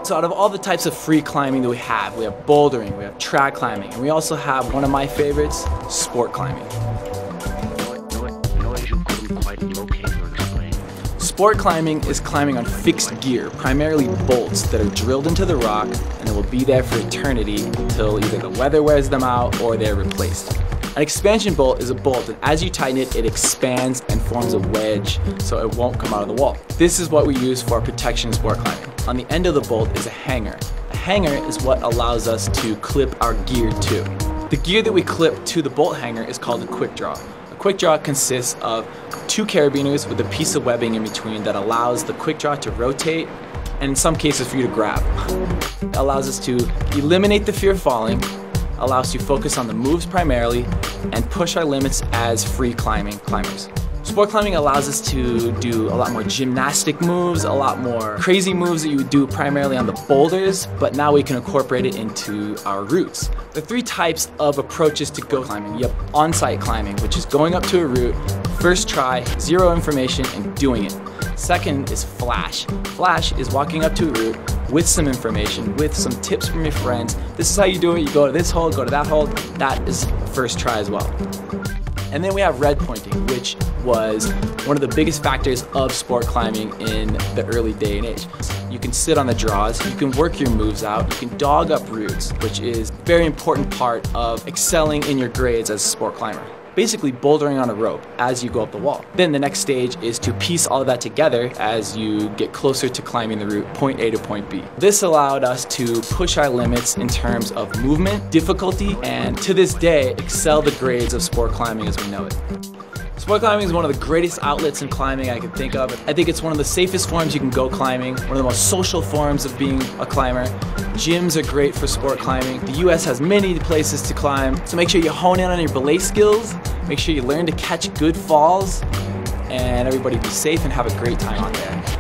So out of all the types of free climbing that we have bouldering, we have trad climbing, and we also have one of my favorites, sport climbing. Sport climbing is climbing on fixed gear, primarily bolts that are drilled into the rock and that will be there for eternity until either the weather wears them out or they're replaced. An expansion bolt is a bolt that as you tighten it, it expands and forms a wedge so it won't come out of the wall. This is what we use for protection in sport climbing. On the end of the bolt is a hanger. A hanger is what allows us to clip our gear to. The gear that we clip to the bolt hanger is called a quick draw. A quick draw consists of 2 carabiners with a piece of webbing in between that allows the quick draw to rotate and in some cases for you to grab. It allows us to eliminate the fear of falling, allows us to focus on the moves primarily, and push our limits as free climbers. Sport climbing allows us to do a lot more gymnastic moves, a lot more crazy moves that you would do primarily on the boulders, but now we can incorporate it into our routes. The 3 types of approaches to go climbing. You have on-site climbing, which is going up to a route, first try, 0 information, and doing it. Second is flash. Flash is walking up to a route with some information, with some tips from your friends. This is how you do it. You go to this hole, go to that hole. That is first try as well. And then we have red pointing, which was one of the biggest factors of sport climbing in the early day and age. You can sit on the draws, you can work your moves out, you can dog up routes, which is a very important part of excelling in your grades as a sport climber. Basically bouldering on a rope as you go up the wall. Then the next stage is to piece all of that together as you get closer to climbing the route point A to point B. This allowed us to push our limits in terms of movement, difficulty, and to this day, excel the grades of sport climbing as we know it. Sport climbing is one of the greatest outlets in climbing I can think of. I think it's one of the safest forms you can go climbing, one of the most social forms of being a climber. Gyms are great for sport climbing. The US has many places to climb, so make sure you hone in on your belay skills, make sure you learn to catch good falls, and everybody be safe and have a great time out there.